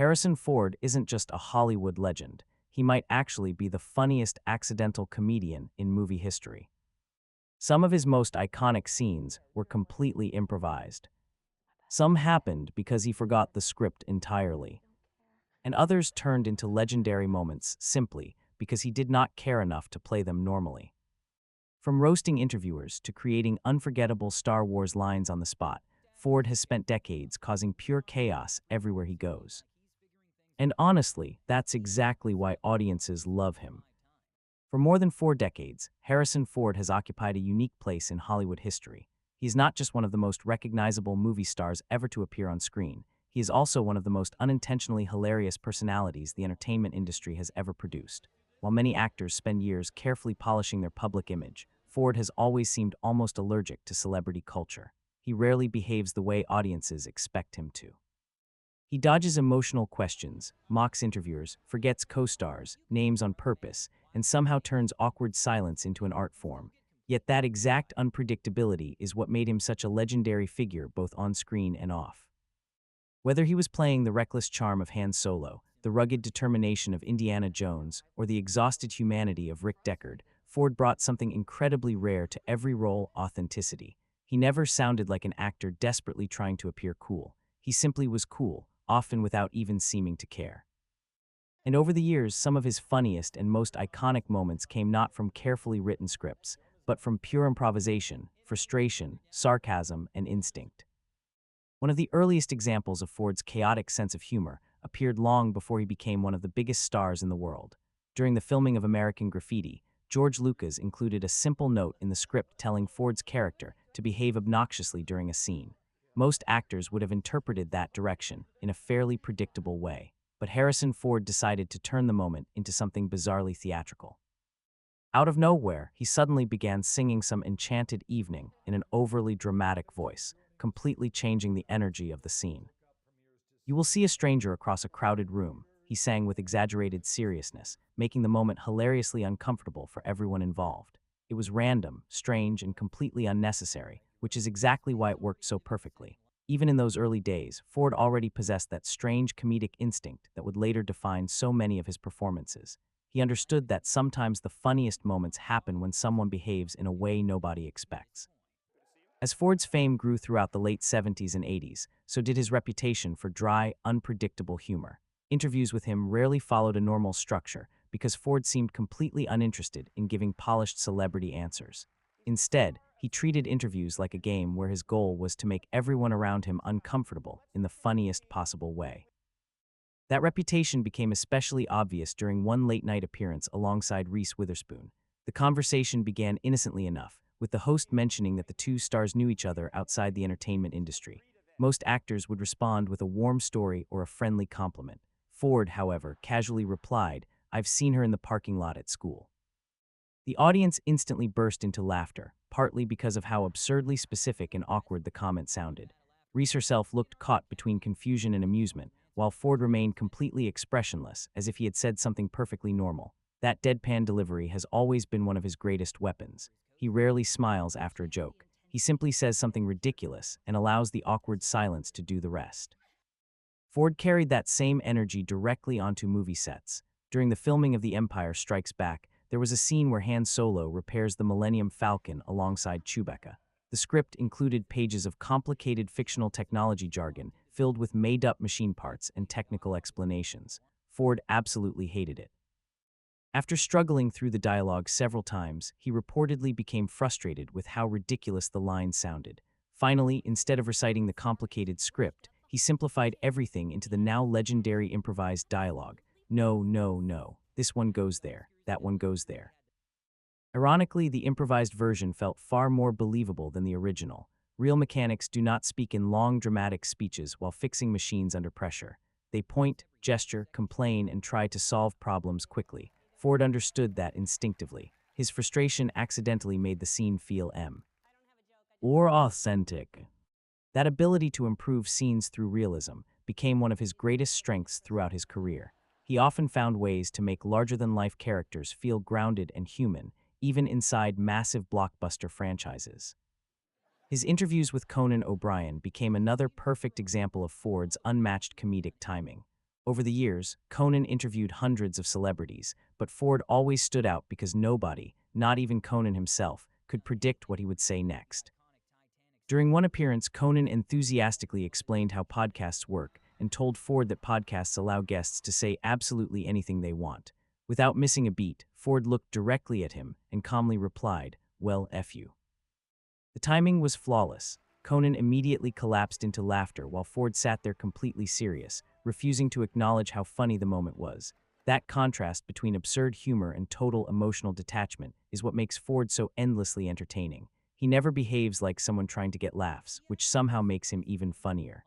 Harrison Ford isn't just a Hollywood legend. He might actually be the funniest accidental comedian in movie history. Some of his most iconic scenes were completely improvised. Some happened because he forgot the script entirely, and others turned into legendary moments simply because he did not care enough to play them normally. From roasting interviewers to creating unforgettable Star Wars lines on the spot, Ford has spent decades causing pure chaos everywhere he goes. And honestly, that's exactly why audiences love him. For more than 4 decades, Harrison Ford has occupied a unique place in Hollywood history. He is not just one of the most recognizable movie stars ever to appear on screen, he is also one of the most unintentionally hilarious personalities the entertainment industry has ever produced. While many actors spend years carefully polishing their public image, Ford has always seemed almost allergic to celebrity culture. He rarely behaves the way audiences expect him to. He dodges emotional questions, mocks interviewers, forgets co-stars, names on purpose, and somehow turns awkward silence into an art form. Yet that exact unpredictability is what made him such a legendary figure both on screen and off. Whether he was playing the reckless charm of Han Solo, the rugged determination of Indiana Jones, or the exhausted humanity of Rick Deckard, Ford brought something incredibly rare to every role: authenticity. He never sounded like an actor desperately trying to appear cool. He simply was cool, often without even seeming to care. And over the years, some of his funniest and most iconic moments came not from carefully written scripts, but from pure improvisation, frustration, sarcasm, and instinct. One of the earliest examples of Ford's chaotic sense of humor appeared long before he became one of the biggest stars in the world. During the filming of American Graffiti, George Lucas included a simple note in the script telling Ford's character to behave obnoxiously during a scene. Most actors would have interpreted that direction in a fairly predictable way, but Harrison Ford decided to turn the moment into something bizarrely theatrical. Out of nowhere, he suddenly began singing some Enchanted Evening in an overly dramatic voice, completely changing the energy of the scene. "You will see a stranger across a crowded room," he sang with exaggerated seriousness, making the moment hilariously uncomfortable for everyone involved. It was random, strange, and completely unnecessary, which is exactly why it worked so perfectly. Even in those early days, Ford already possessed that strange comedic instinct that would later define so many of his performances. He understood that sometimes the funniest moments happen when someone behaves in a way nobody expects. As Ford's fame grew throughout the late 70s and 80s, so did his reputation for dry, unpredictable humor. Interviews with him rarely followed a normal structure because Ford seemed completely uninterested in giving polished celebrity answers. Instead, he treated interviews like a game where his goal was to make everyone around him uncomfortable in the funniest possible way. That reputation became especially obvious during one late-night appearance alongside Reese Witherspoon. The conversation began innocently enough, with the host mentioning that the two stars knew each other outside the entertainment industry. Most actors would respond with a warm story or a friendly compliment. Ford, however, casually replied, "I've seen her in the parking lot at school." The audience instantly burst into laughter, partly because of how absurdly specific and awkward the comment sounded. Reese herself looked caught between confusion and amusement, while Ford remained completely expressionless, as if he had said something perfectly normal. That deadpan delivery has always been one of his greatest weapons. He rarely smiles after a joke. He simply says something ridiculous and allows the awkward silence to do the rest. Ford carried that same energy directly onto movie sets. During the filming of The Empire Strikes Back, there was a scene where Han Solo repairs the Millennium Falcon alongside Chewbacca. The script included pages of complicated fictional technology jargon filled with made-up machine parts and technical explanations. Ford absolutely hated it. After struggling through the dialogue several times, he reportedly became frustrated with how ridiculous the lines sounded. Finally, instead of reciting the complicated script, he simplified everything into the now legendary improvised dialogue. "No, no, no. This one goes there. That one goes there." Ironically, the improvised version felt far more believable than the original. Real mechanics do not speak in long, dramatic speeches while fixing machines under pressure. They point, gesture, complain, and try to solve problems quickly. Ford understood that instinctively. His frustration accidentally made the scene feel or authentic. That ability to improve scenes through realism became one of his greatest strengths throughout his career. He often found ways to make larger-than-life characters feel grounded and human, even inside massive blockbuster franchises. His interviews with Conan O'Brien became another perfect example of Ford's unmatched comedic timing. Over the years, Conan interviewed hundreds of celebrities, but Ford always stood out because nobody, not even Conan himself, could predict what he would say next. During one appearance, Conan enthusiastically explained how podcasts work and told Ford that podcasts allow guests to say absolutely anything they want. Without missing a beat, Ford looked directly at him and calmly replied, "Well, F you." The timing was flawless. Conan immediately collapsed into laughter while Ford sat there completely serious, refusing to acknowledge how funny the moment was. That contrast between absurd humor and total emotional detachment is what makes Ford so endlessly entertaining. He never behaves like someone trying to get laughs, which somehow makes him even funnier.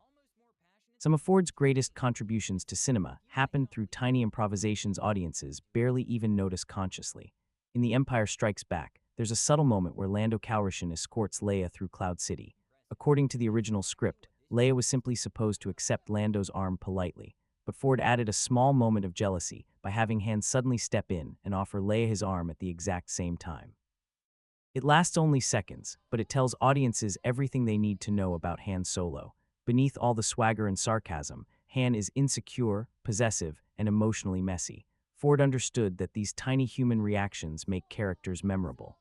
Some of Ford's greatest contributions to cinema happened through tiny improvisations audiences barely even notice consciously. In The Empire Strikes Back, there's a subtle moment where Lando Calrissian escorts Leia through Cloud City. According to the original script, Leia was simply supposed to accept Lando's arm politely, but Ford added a small moment of jealousy by having Han suddenly step in and offer Leia his arm at the exact same time. It lasts only seconds, but it tells audiences everything they need to know about Han Solo. Beneath all the swagger and sarcasm, Han is insecure, possessive, and emotionally messy. Ford understood that these tiny human reactions make characters memorable.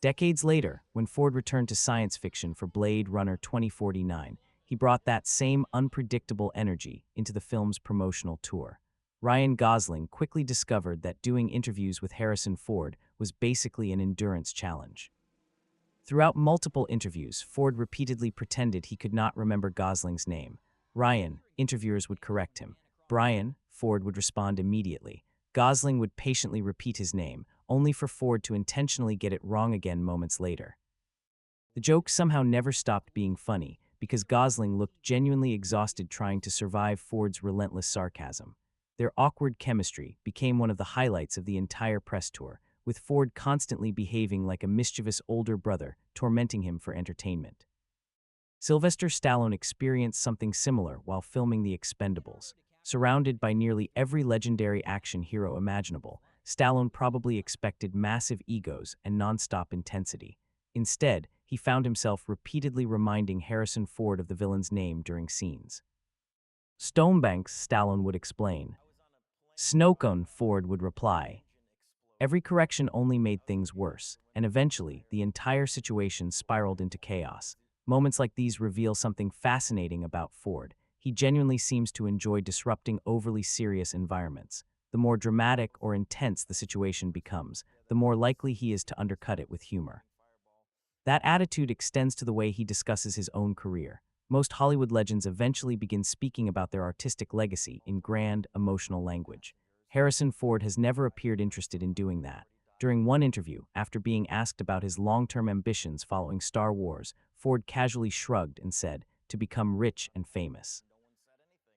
Decades later, when Ford returned to science fiction for Blade Runner 2049, he brought that same unpredictable energy into the film's promotional tour. Ryan Gosling quickly discovered that doing interviews with Harrison Ford was basically an endurance challenge. Throughout multiple interviews, Ford repeatedly pretended he could not remember Gosling's name. Ryan, interviewers would correct him. Brian, Ford would respond immediately. Gosling would patiently repeat his name, only for Ford to intentionally get it wrong again moments later. The joke somehow never stopped being funny because Gosling looked genuinely exhausted trying to survive Ford's relentless sarcasm. Their awkward chemistry became one of the highlights of the entire press tour, with Ford constantly behaving like a mischievous older brother, tormenting him for entertainment. Sylvester Stallone experienced something similar while filming The Expendables. Surrounded by nearly every legendary action hero imaginable, Stallone probably expected massive egos and nonstop intensity. Instead, he found himself repeatedly reminding Harrison Ford of the villain's name during scenes. "Stonebanks," Stallone would explain. "Snowcone," Ford would reply. Every correction only made things worse, and eventually, the entire situation spiraled into chaos. Moments like these reveal something fascinating about Ford. He genuinely seems to enjoy disrupting overly serious environments. The more dramatic or intense the situation becomes, the more likely he is to undercut it with humor. That attitude extends to the way he discusses his own career. Most Hollywood legends eventually begin speaking about their artistic legacy in grand, emotional language. Harrison Ford has never appeared interested in doing that. During one interview, after being asked about his long-term ambitions following Star Wars, Ford casually shrugged and said, "To become rich and famous."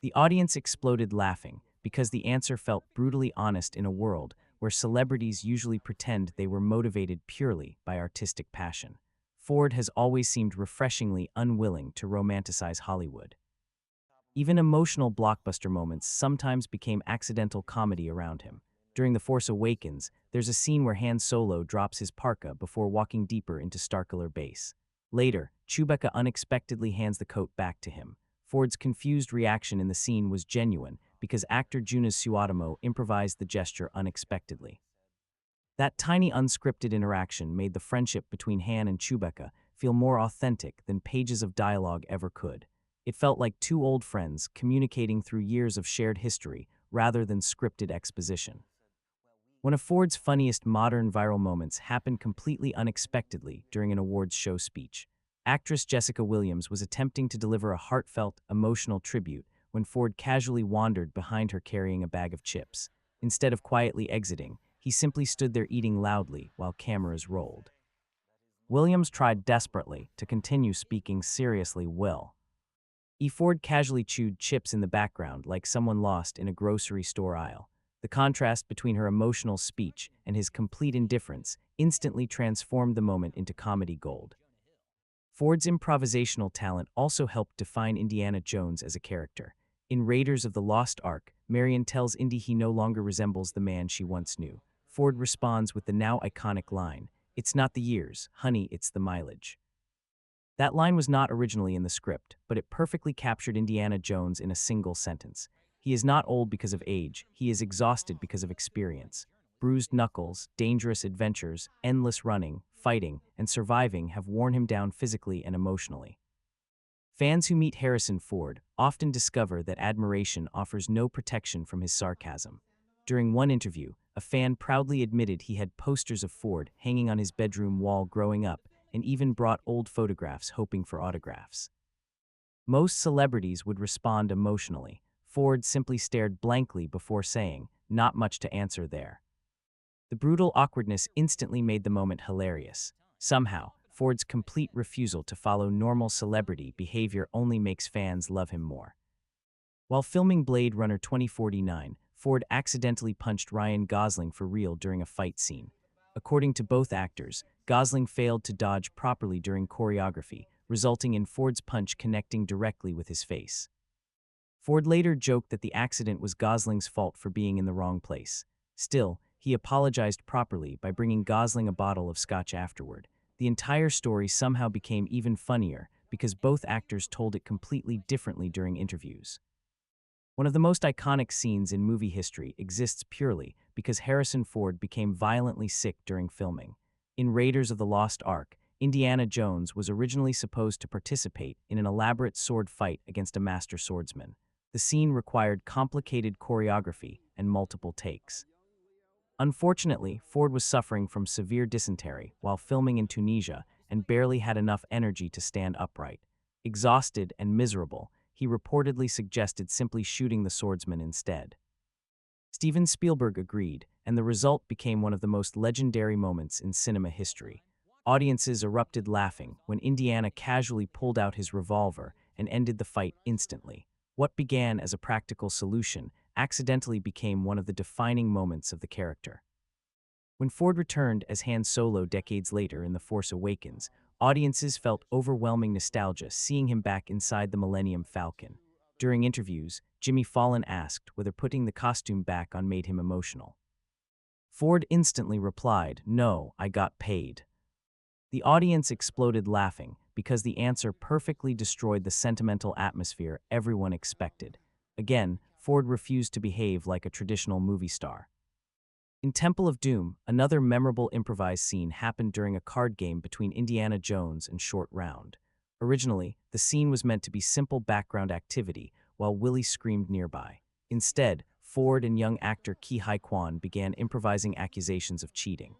The audience exploded laughing because the answer felt brutally honest in a world where celebrities usually pretend they were motivated purely by artistic passion. Ford has always seemed refreshingly unwilling to romanticize Hollywood. Even emotional blockbuster moments sometimes became accidental comedy around him. During The Force Awakens, there's a scene where Han Solo drops his parka before walking deeper into Starkiller Base. Later, Chewbacca unexpectedly hands the coat back to him. Ford's confused reaction in the scene was genuine because actor Juna Suotamo improvised the gesture unexpectedly. That tiny unscripted interaction made the friendship between Han and Chewbacca feel more authentic than pages of dialogue ever could. It felt like two old friends communicating through years of shared history rather than scripted exposition. One of Ford's funniest modern viral moments happened completely unexpectedly during an awards show speech. Actress Jessica Williams was attempting to deliver a heartfelt, emotional tribute when Ford casually wandered behind her carrying a bag of chips. Instead of quietly exiting, he simply stood there eating loudly while cameras rolled. Williams tried desperately to continue speaking seriously well. Ford casually chewed chips in the background like someone lost in a grocery store aisle. The contrast between her emotional speech and his complete indifference instantly transformed the moment into comedy gold. Ford's improvisational talent also helped define Indiana Jones as a character. In Raiders of the Lost Ark, Marion tells Indy he no longer resembles the man she once knew. Ford responds with the now iconic line, "It's not the years, honey, it's the mileage." That line was not originally in the script, but it perfectly captured Indiana Jones in a single sentence. He is not old because of age, he is exhausted because of experience. Bruised knuckles, dangerous adventures, endless running, fighting, and surviving have worn him down physically and emotionally. Fans who meet Harrison Ford often discover that admiration offers no protection from his sarcasm. During one interview, a fan proudly admitted he had posters of Ford hanging on his bedroom wall growing up and even brought old photographs hoping for autographs. Most celebrities would respond emotionally. Ford simply stared blankly before saying, "Not much to answer there." The brutal awkwardness instantly made the moment hilarious. Somehow, Ford's complete refusal to follow normal celebrity behavior only makes fans love him more. While filming Blade Runner 2049, Ford accidentally punched Ryan Gosling for real during a fight scene. According to both actors, Gosling failed to dodge properly during choreography, resulting in Ford's punch connecting directly with his face. Ford later joked that the accident was Gosling's fault for being in the wrong place. Still, he apologized properly by bringing Gosling a bottle of scotch afterward. The entire story somehow became even funnier because both actors told it completely differently during interviews. One of the most iconic scenes in movie history exists purely because Harrison Ford became violently sick during filming. In Raiders of the Lost Ark, Indiana Jones was originally supposed to participate in an elaborate sword fight against a master swordsman. The scene required complicated choreography and multiple takes. Unfortunately, Ford was suffering from severe dysentery while filming in Tunisia and barely had enough energy to stand upright. Exhausted and miserable, he reportedly suggested simply shooting the swordsman instead. Steven Spielberg agreed, and the result became one of the most legendary moments in cinema history. Audiences erupted laughing when Indiana casually pulled out his revolver and ended the fight instantly. What began as a practical solution accidentally became one of the defining moments of the character. When Ford returned as Han Solo decades later in The Force Awakens, audiences felt overwhelming nostalgia seeing him back inside the Millennium Falcon. During interviews, Jimmy Fallon asked whether putting the costume back on made him emotional. Ford instantly replied, "No, I got paid." The audience exploded laughing because the answer perfectly destroyed the sentimental atmosphere everyone expected. Again, Ford refused to behave like a traditional movie star. In Temple of Doom, another memorable improvised scene happened during a card game between Indiana Jones and Short Round. Originally, the scene was meant to be simple background activity while Willie screamed nearby. Instead, Ford and young actor Ke Huy Quan began improvising accusations of cheating.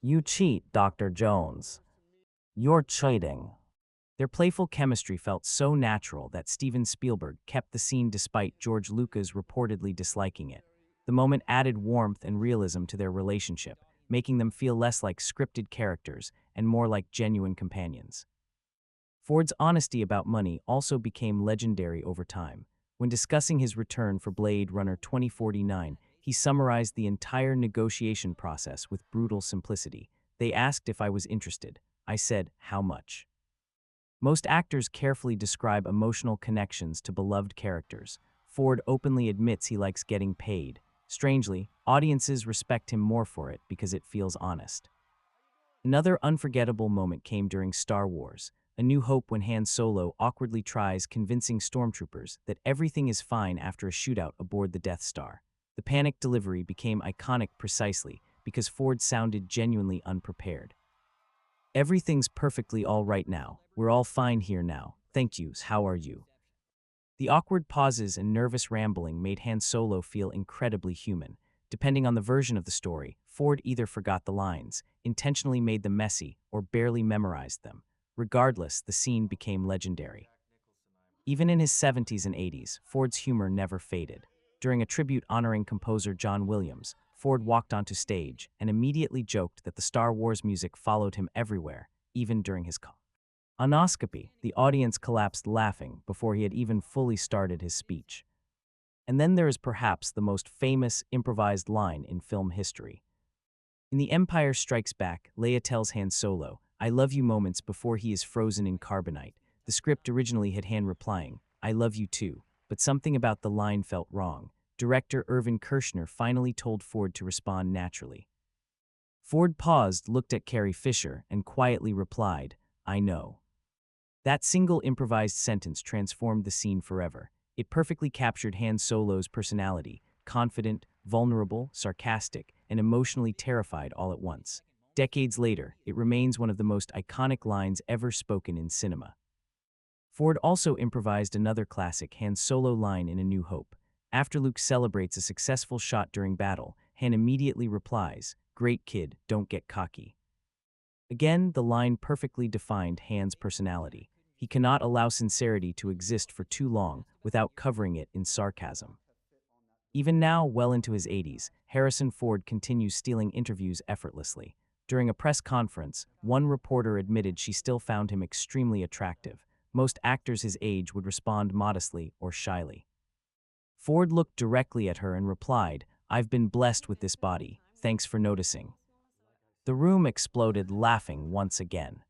"You cheat, Dr. Jones. You're cheating." Their playful chemistry felt so natural that Steven Spielberg kept the scene despite George Lucas reportedly disliking it. The moment added warmth and realism to their relationship, making them feel less like scripted characters and more like genuine companions. Ford's honesty about money also became legendary over time. When discussing his return for Blade Runner 2049, he summarized the entire negotiation process with brutal simplicity. "They asked if I was interested. I said, how much?" Most actors carefully describe emotional connections to beloved characters. Ford openly admits he likes getting paid. Strangely, audiences respect him more for it because it feels honest. Another unforgettable moment came during Star Wars: A New Hope, when Han Solo awkwardly tries convincing stormtroopers that everything is fine after a shootout aboard the Death Star. The panicked delivery became iconic precisely because Ford sounded genuinely unprepared. "Everything's perfectly all right now. We're all fine here now. Thank yous. How are you?" The awkward pauses and nervous rambling made Han Solo feel incredibly human. Depending on the version of the story, Ford either forgot the lines, intentionally made them messy, or barely memorized them. Regardless, the scene became legendary. Even in his 70s and 80s, Ford's humor never faded. During a tribute honoring composer John Williams, Ford walked onto stage and immediately joked that the Star Wars music followed him everywhere, even during his colonoscopy. The audience collapsed laughing before he had even fully started his speech. And then there is perhaps the most famous improvised line in film history. In The Empire Strikes Back, Leia tells Han Solo, "I love you," moments before he is frozen in carbonite. The script originally had Han replying, "I love you too," but something about the line felt wrong. Director Irvin Kershner finally told Ford to respond naturally. Ford paused, looked at Carrie Fisher, and quietly replied, "I know." That single improvised sentence transformed the scene forever. It perfectly captured Han Solo's personality, confident, vulnerable, sarcastic, and emotionally terrified all at once. Decades later, it remains one of the most iconic lines ever spoken in cinema. Ford also improvised another classic Han Solo line in A New Hope. After Luke celebrates a successful shot during battle, Han immediately replies, "Great kid, don't get cocky." Again, the line perfectly defined Han's personality. He cannot allow sincerity to exist for too long without covering it in sarcasm. Even now, well into his 80s, Harrison Ford continues stealing interviews effortlessly. During a press conference, one reporter admitted she still found him extremely attractive. Most actors his age would respond modestly or shyly. Ford looked directly at her and replied, "I've been blessed with this body. Thanks for noticing." The room exploded, laughing once again.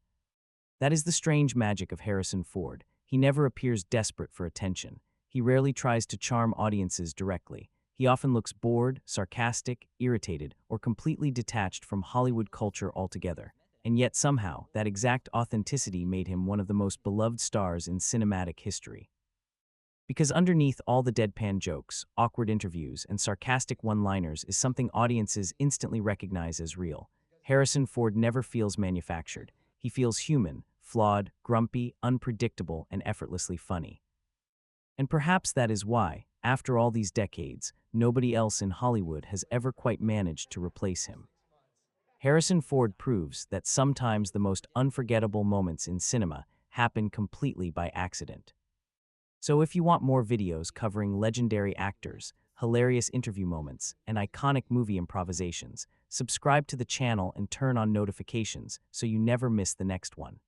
That is the strange magic of Harrison Ford. He never appears desperate for attention. He rarely tries to charm audiences directly. He often looks bored, sarcastic, irritated, or completely detached from Hollywood culture altogether. And yet somehow, that exact authenticity made him one of the most beloved stars in cinematic history. Because underneath all the deadpan jokes, awkward interviews, and sarcastic one-liners is something audiences instantly recognize as real. Harrison Ford never feels manufactured. He feels human, flawed, grumpy, unpredictable, and effortlessly funny. And perhaps that is why, after all these decades, nobody else in Hollywood has ever quite managed to replace him. Harrison Ford proves that sometimes the most unforgettable moments in cinema happen completely by accident. So if you want more videos covering legendary actors, hilarious interview moments, and iconic movie improvisations, subscribe to the channel and turn on notifications so you never miss the next one.